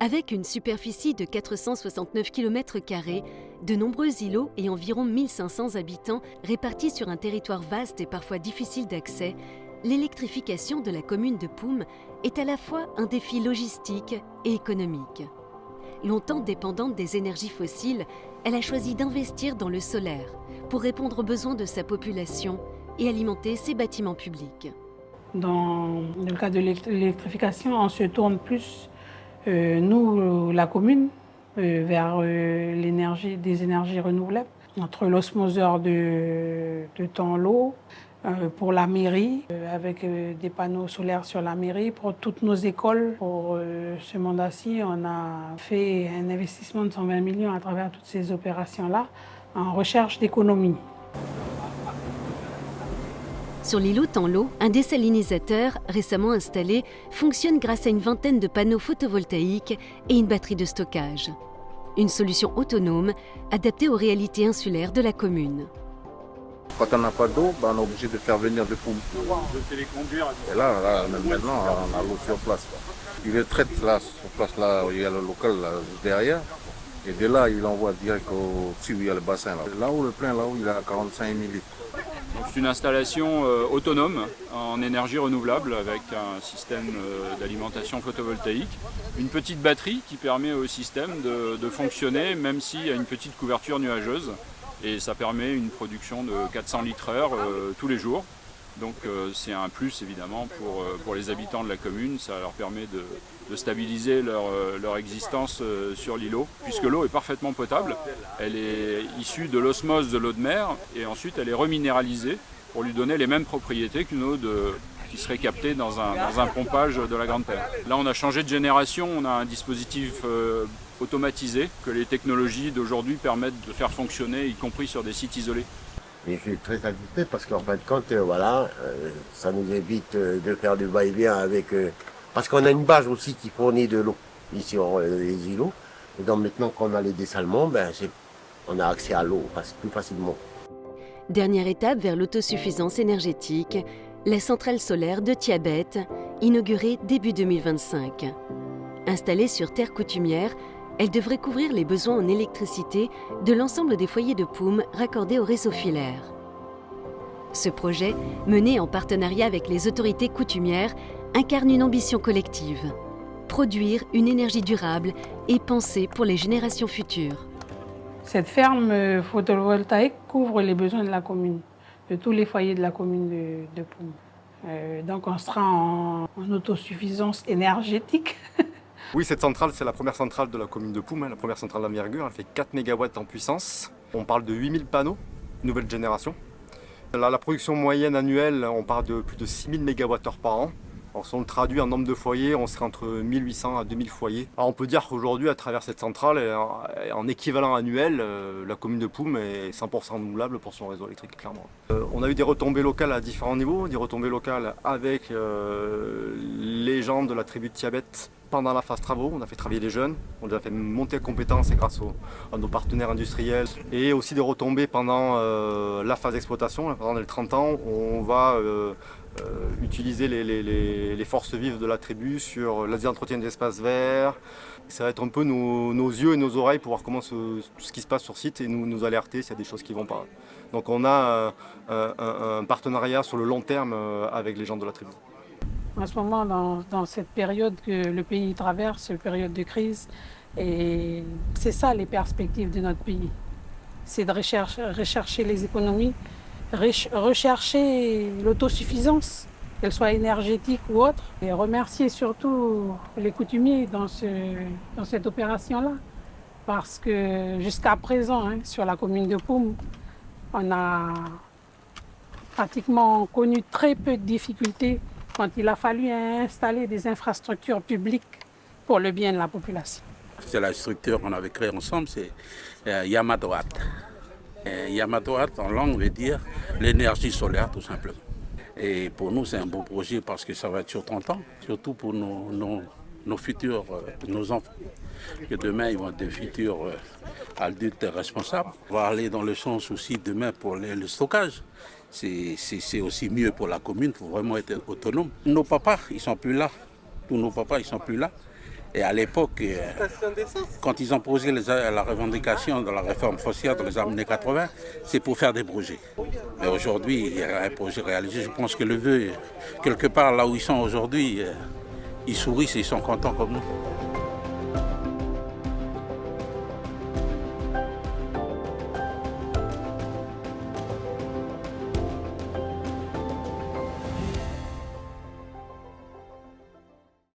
Avec une superficie de 469 km², de nombreux îlots et environ 1500 habitants répartis sur un territoire vaste et parfois difficile d'accès, l'électrification de la commune de Poum est à la fois un défi logistique et économique. Longtemps dépendante des énergies fossiles, elle a choisi d'investir dans le solaire pour répondre aux besoins de sa population et alimenter ses bâtiments publics. Dans le cas de l'électrification, on se tourne plus, nous, la commune, vers des énergies renouvelables. Entre l'osmoseur de Tanlot, pour la mairie, avec des panneaux solaires sur la mairie, pour toutes nos écoles. Pour ce mandat-ci, on a fait un investissement de 120 millions à travers toutes ces opérations-là en recherche d'économie. Sur l'îlot Tanlot, un désalinisateur récemment installé fonctionne grâce à une vingtaine de panneaux photovoltaïques et une batterie de stockage. Une solution autonome adaptée aux réalités insulaires de la commune. Quand on n'a pas d'eau, on est obligé de faire venir des pompes. Et là, maintenant, on a l'eau sur place. Il le traite là, sur place, là où il y a le local là, derrière. Et de là, il envoie direct au où il y a le bassin. Là où le plein, là où il a 45 000 litres. C'est une installation autonome en énergie renouvelable avec un système d'alimentation photovoltaïque. Une petite batterie qui permet au système de fonctionner même s'il y a une petite couverture nuageuse. Et ça permet une production de 400 litres/heure tous les jours. Donc c'est un plus évidemment pour les habitants de la commune. Ça leur permet de stabiliser leur existence sur l'îlot, puisque l'eau est parfaitement potable. Elle est issue de l'osmose de l'eau de mer et ensuite elle est reminéralisée pour lui donner les mêmes propriétés qu'une eau qui serait captée dans un pompage de la Grande Terre. Là on a changé de génération, on a un dispositif automatisé que les technologies d'aujourd'hui permettent de faire fonctionner, y compris sur des sites isolés. Et je suis très satisfait parce qu'en fin de compte, ça nous évite de faire du va-et-vient avec... parce qu'on a une base aussi qui fournit de l'eau ici sur les îlots. Et donc maintenant qu'on a les dessalements, on a accès à l'eau plus facilement. Dernière étape vers l'autosuffisance énergétique, la centrale solaire de Tiabet, inaugurée début 2025. Installée sur terre coutumière, elle devrait couvrir les besoins en électricité de l'ensemble des foyers de Poum raccordés au réseau filaire. Ce projet, mené en partenariat avec les autorités coutumières, incarne une ambition collective. Produire une énergie durable et pensée pour les générations futures. Cette ferme photovoltaïque couvre les besoins de la commune, de tous les foyers de la commune de Poum. Donc on sera en autosuffisance énergétique. Oui, cette centrale, c'est la première centrale de la commune de Poum, la première centrale d'envergure. Elle fait 4 MW en puissance. On parle de 8000 panneaux, nouvelle génération. La production moyenne annuelle, on parle de plus de 6000 MWh par an. Alors, si on le traduit en nombre de foyers, on serait entre 1800 à 2000 foyers. Alors, on peut dire qu'aujourd'hui, à travers cette centrale, en équivalent annuel, la commune de Poum est 100% renouvelable pour son réseau électrique, clairement. On a eu des retombées locales à différents niveaux, des retombées locales avec les gens de la tribu de Tiabet pendant la phase travaux. On a fait travailler les jeunes, on les a fait monter en compétences grâce à nos partenaires industriels. Et aussi des retombées pendant la phase d'exploitation, pendant les 30 ans, on va utiliser les forces vives de la tribu sur l'entretien des espaces verts. Ça va être un peu nos yeux et nos oreilles pour voir comment tout ce qui se passe sur site et nous alerter s'il y a des choses qui ne vont pas. Donc on a un partenariat sur le long terme avec les gens de la tribu. En ce moment, dans cette période que le pays traverse, cette période de crise, et c'est ça les perspectives de notre pays. C'est de rechercher les économies, rechercher l'autosuffisance, qu'elle soit énergétique ou autre, et remercier surtout les coutumiers dans cette opération-là. Parce que jusqu'à présent, sur la commune de Poum, on a pratiquement connu très peu de difficultés quand il a fallu installer des infrastructures publiques pour le bien de la population. C'est la structure qu'on avait créée ensemble, c'est Yamadoat. Yamadoat en langue veut dire l'énergie solaire tout simplement. Et pour nous c'est un beau projet parce que ça va être sur 30 ans, surtout pour nos futurs, nos enfants. Que demain ils vont être des futurs adultes responsables. On va aller dans le sens aussi demain pour le stockage. C'est aussi mieux pour la commune, il faut vraiment être autonome. Nos papas, ils sont plus là. Tous nos papas, ils sont plus là. Et à l'époque, quand ils ont posé la revendication de la réforme foncière dans les années 80, c'est pour faire des projets. Mais aujourd'hui, il y a un projet réalisé. Je pense que le vœu, quelque part là où ils sont aujourd'hui, ils sourient et ils sont contents comme nous.